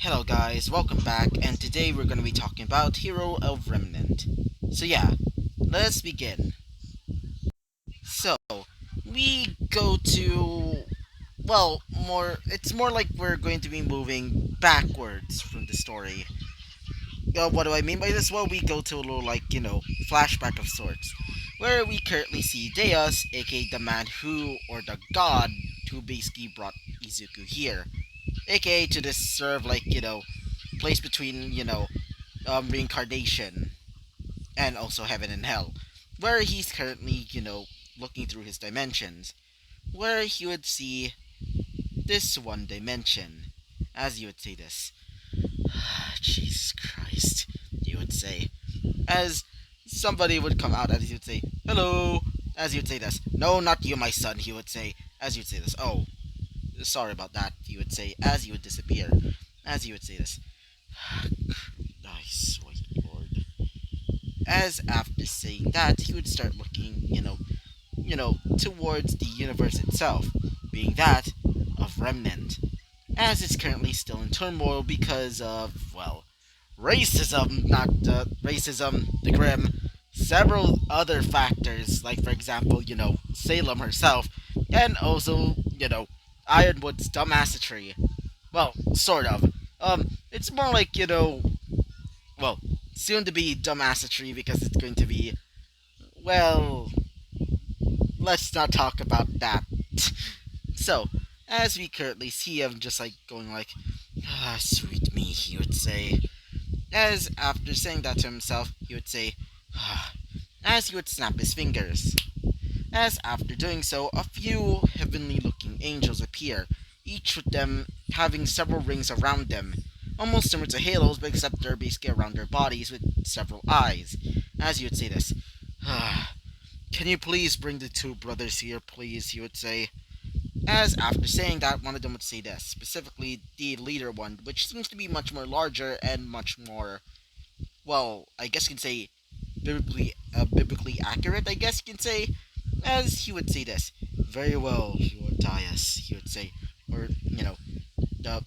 Hello guys, welcome back, and today we're going to be talking about Hero of Remnant. So yeah, let's begin. So, we go to, it's more like we're going to be moving backwards from the story. What do I mean by this? Well, we go to a little, flashback of sorts, where we currently see Deus, aka the man who, or the god, who basically brought Izuku here, aka to this sort of place between, reincarnation and also heaven and hell, where he's currently, looking through his dimensions, where he would see this one dimension, as you would say this. Jesus Christ, you would say. As somebody would come out, as you would say, hello, as you would say this. No, not you, my son, he would say, as you would say this. Oh, sorry about that, he would say, as you would disappear, as you would say this. I sweet lord. As after saying that, he would start looking, towards the universe itself, being that of Remnant, as it's currently still in turmoil because of, racism, not racism, the Grim, several other factors, like for example, Salem herself, and also, Ironwood's dumbassery. Well, sort of. It's more like, well, soon to be dumbassery because it's going to be, well, let's not talk about that. So, as we currently see him just going sweet me, he would say. As after saying that to himself, he would say, as he would snap his fingers. As after doing so, a few heavenly looking angels appear, each with them having several rings around them, almost similar to halos, but except they're basically around their bodies with several eyes. As you would say this, can you please bring the two brothers here, please, he would say. As after saying that, one of them would say this, specifically the leader one, which seems to be much more larger and much more, well, I guess you can say biblically accurate, I guess you can say, as he would say this. Very well, Lord Dias, he would say, or, the,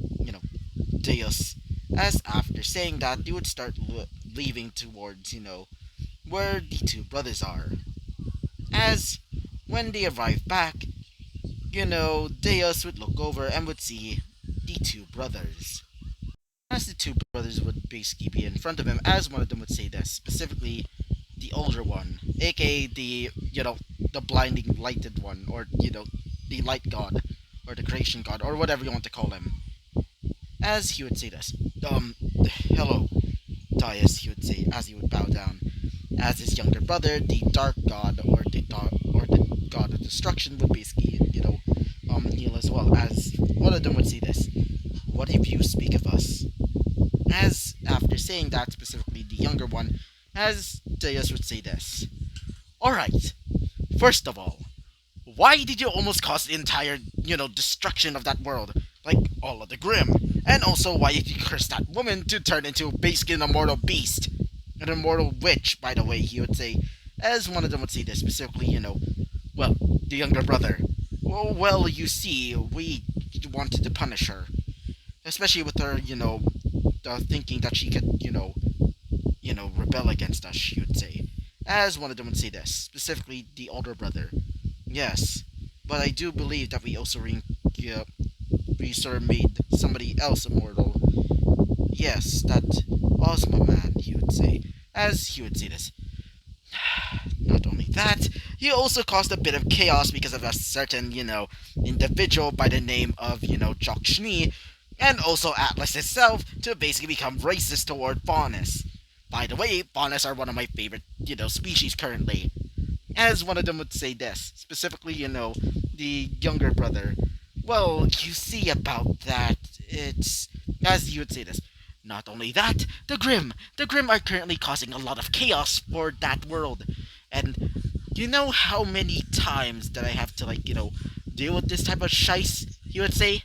Deus. As after saying that, they would start leaving towards, where the two brothers are. As when they arrive back, Deus would look over and would see the two brothers. As the two brothers would basically be in front of him, as one of them would say this, specifically the older one, aka the blinding lighted one, or, the light god, or the creation god, or whatever you want to call him. As he would say this, hello, Dias, he would say, as he would bow down. As his younger brother, the dark god, or the god of destruction, would basically, kneel as well, as one of them would say this. What if you speak of us? As after saying that, specifically the younger one, as Deus would say this. Alright, first of all, why did you almost cause the entire, destruction of that world? Like all of the Grim. And also, why did you curse that woman to turn into basically an immortal beast? An immortal witch, by the way, he would say. As one of them would say this, specifically, the younger brother. Well, you see, we wanted to punish her. Especially with her, thinking that she could, rebel against us, she would say. As one of them would say this, specifically the older brother. Yes, but I do believe that we also we sort of made somebody else immortal. Yes, that Ozma man, he would say. As he would say this. Not only that, he also caused a bit of chaos because of a certain, individual by the name of, Jock Schnee, and also Atlas itself, to basically become racist toward Faunus. By the way, Faunus are one of my favorite, species currently. As one of them would say this, specifically, the younger brother. Well, you see about that, it's... As you would say this. Not only that, the Grim are currently causing a lot of chaos for that world. And you know how many times that I have to, deal with this type of shice, he would say?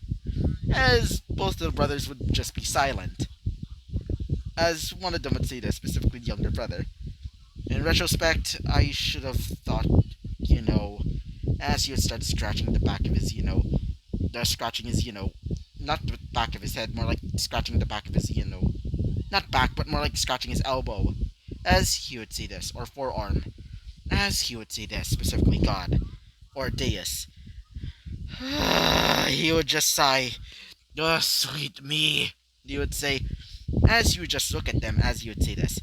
As both of the brothers would just be silent. As one of them would say this, specifically the younger brother. In retrospect, I should have thought, as he would start scratching the back of his, scratching his, not the back of his head, more like scratching the back of his, not back, but more like scratching his elbow, as he would say this, or forearm, as he would say this, specifically God, or Deus. He would just sigh, oh, sweet me, he would say, as you would just look at them, as he would say this.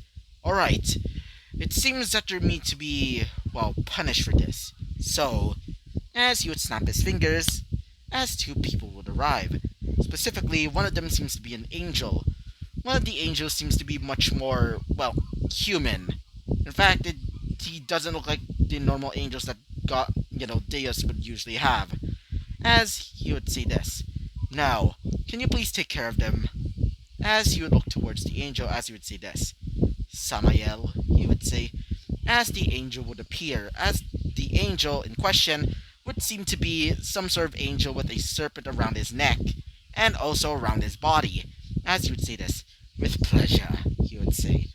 Alright, it seems that you're meant to be, well, punished for this. So, as he would snap his fingers, as two people would arrive. Specifically, one of them seems to be an angel. One of the angels seems to be much more, well, human. In fact, he doesn't look like the normal angels that Deus would usually have. As he would say this. Now, can you please take care of them? As he would look towards the angel, as he would say this. Samael, he would say, as the angel would appear, as the angel in question would seem to be some sort of angel with a serpent around his neck, and also around his body, as he would say this. With pleasure, he would say.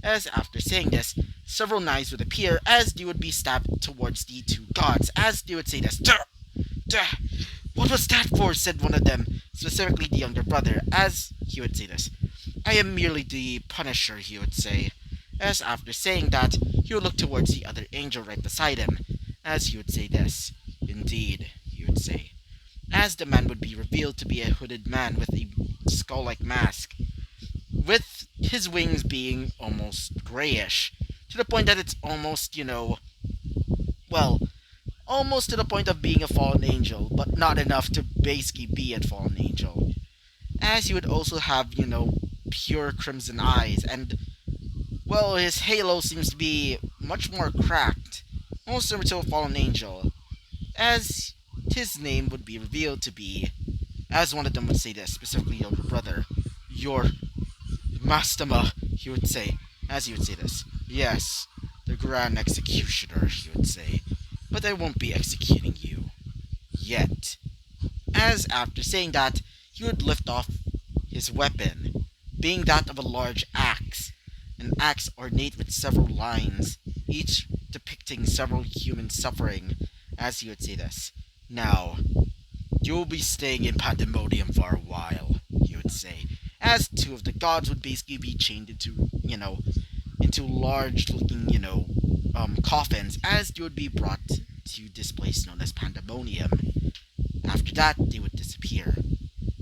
As after saying this, several knives would appear as they would be stabbed towards the two gods, as they would say this. Duh! Duh! What was that for? Said one of them, specifically the younger brother, as he would say this. I am merely the Punisher, he would say. As after saying that, he would look towards the other angel right beside him, as he would say this. Indeed, he would say. As the man would be revealed to be a hooded man with a skull-like mask, with his wings being almost grayish, to the point that it's almost, well, almost to the point of being a fallen angel, but not enough to basically be a fallen angel. As he would also have, pure crimson eyes, and, well, his halo seems to be much more cracked, almost similar to a fallen angel, as his name would be revealed to be, as one of them would say this, specifically younger brother, your Mastama, he would say, as he would say this. Yes, the Grand Executioner, he would say, but I won't be executing you. Yet. As after saying that, he would lift off his weapon, being that of a large axe, an axe ornate with several lines, each depicting several human suffering, as he would say this. Now, you'll be staying in Pandemonium for a while, he would say, as two of the gods would basically be chained into, into large-looking, coffins, as they would be brought to this place known as Pandemonium. After that, they would disappear,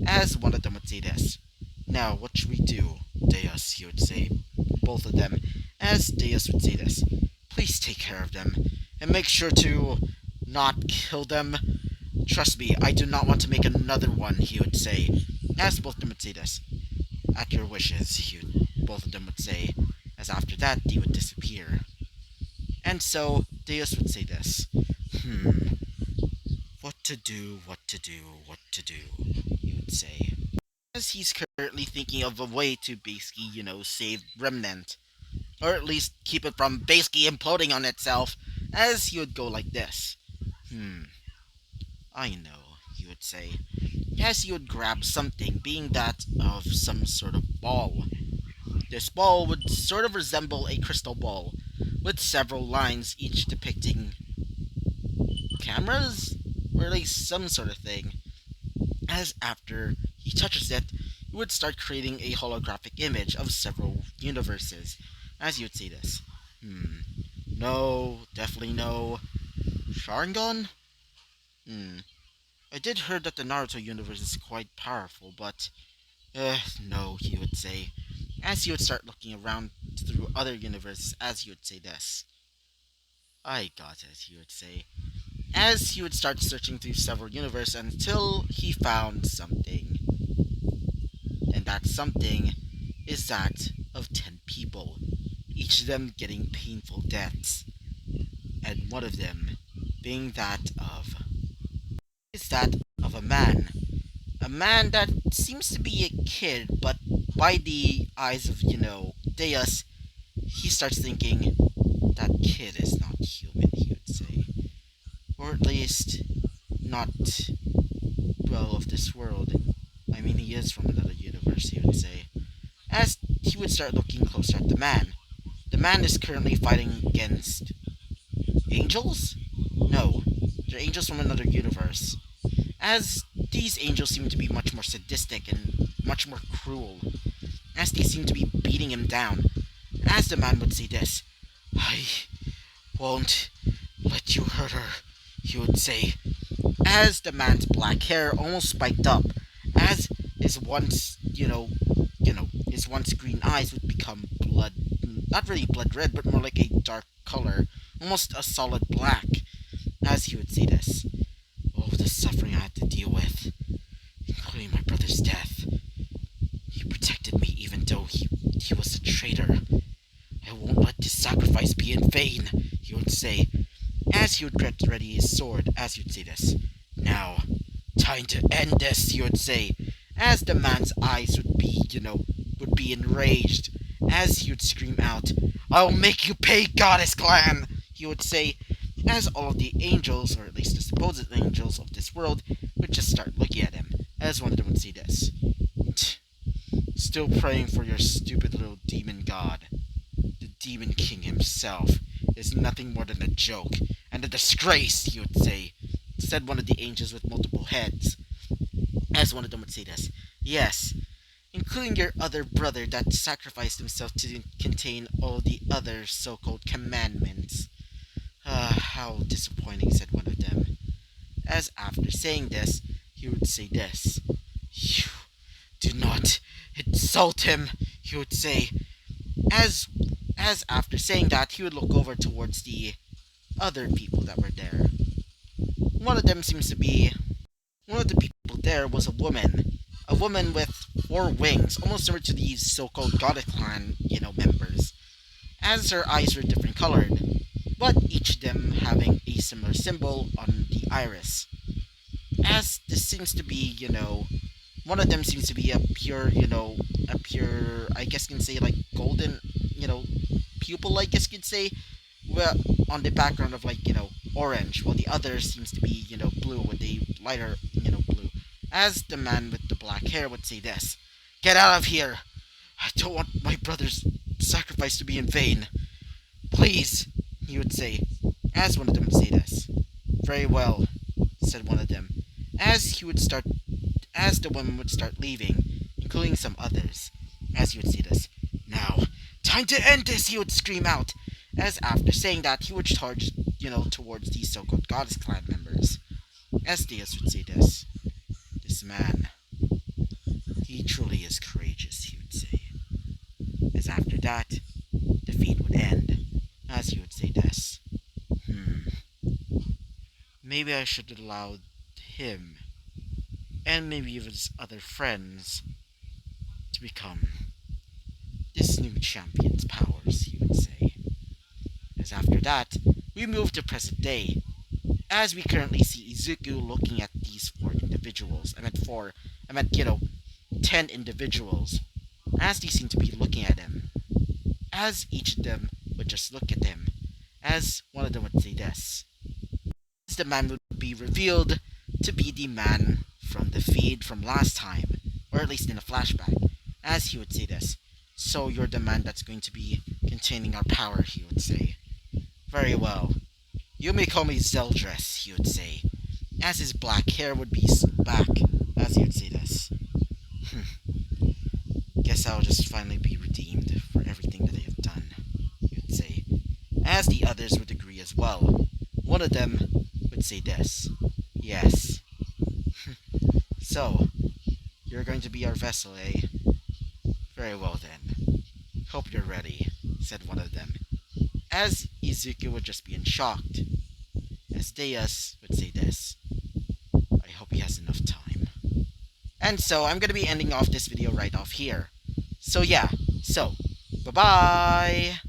as one of them would say this. Now, what should we do, Deus, he would say, both of them, as Deus would say this. Please take care of them, and make sure to not kill them. Trust me, I do not want to make another one, he would say, as both of them would say this. At your wishes, both of them would say, as after that, they would disappear. And so, Deus would say this. What to do, what to do, what to do, he would say. As he's currently thinking of a way to basically, save Remnant. Or at least keep it from basically imploding on itself, as he would go like this. I know, he would say, as he would grab something, being that of some sort of ball. This ball would sort of resemble a crystal ball, with several lines each depicting cameras, or at least some sort of thing. As after he touches it, he would start creating a holographic image of several universes, as he would say this. No, definitely no. Sharingan? I did hear that the Naruto universe is quite powerful, but, no, he would say, as he would start looking around through other universes, as he would say this. I got it, he would say, as he would start searching through several universes until he found something. And that something is that of 10 people, each of them getting painful deaths, and one of them being that of a man. A man that seems to be a kid, but by the eyes of, Deus, he starts thinking, that kid is not human, he would say. Or at least, not, well, of this world. I mean, he is from another universe, he would say. As he would start looking closer at the man. The man is currently fighting against angels? No, they're angels from another universe. As these angels seem to be much more sadistic and much more cruel, as they seem to be beating him down, as the man would say this, "I won't let you hurt her," he would say, as the man's black hair almost spiked up, as his his once green eyes would become blood, not really blood red, but more like a dark color, almost a solid black, as he would say this, "Oh, the suffering I had to deal with, including my brother's death. He protected me even though he was a traitor. I won't let this sacrifice be in vain," he would say, as he would get ready his sword, as he would say this. "Now, time to end this," he would say, as the man's eyes would be enraged, as he would scream out, "I'll make you pay, Goddess Clan," he would say, as all of the angels, or at least the supposed angels of this world, would just start looking at him, as one of them would say this. "Still praying for your stupid little demon god. The Demon King himself is nothing more than a joke, and a disgrace," he would say, said one of the angels with multiple heads, as one of them would say this. "Yes, including your other brother that sacrificed himself to contain all the other so-called commandments. How disappointing," said one of them, as after saying this, he would say this. "You do not insult him," he would say, as after saying that, he would look over towards the other people that were there. One of the people there was a woman with 4 wings, almost similar to these so-called Goddess Clan, members, as her eyes were different colored, but each of them having a similar symbol on the iris. As this seems to be, one of them seems to be a pure, I guess you can say, like, golden, pupil, I guess you could say, well, on the background of, like, orange, while the other seems to be, blue with a lighter, blue. As the man with the black hair would say this, "Get out of here! I don't want my brother's sacrifice to be in vain. Please," he would say, as one of them would say this. "Very well," said one of them, as the woman would start leaving, including some others, as he would say this. "Now, time to end this," he would scream out, as after saying that, he would charge, towards these so-called Goddess Clan members, as Deus would say this. "This man, he truly is courageous," he would say, as after that, the feat would end, as he would say this. Maybe I should allow him, and maybe even his other friends, to become this new champion's powers," he would say. As after that, we move to present day, as we currently see Izuku looking at these 4 individuals. I meant 10 individuals, as they seem to be looking at him, as each of them would just look at him, as one of them would say this. As the man would be revealed to be the man from the feed from last time, or at least in a flashback, as he would say this. "So you're the man that's going to be containing our power," he would say. "Very well. You may call me Zeldress," he would say, as his black hair would be back, as he would say this. "Guess I'll just finally be redeemed for everything that I have done," he would say, as the others would agree as well. One of them would say this. "Yes. So, you're going to be our vessel, eh? Very well then. Hope you're ready," said one of them, as Izuku would just be in shock, as Deus would say this. "I hope he has enough time." And so, I'm going to be ending off this video right off here. So yeah, bye-bye!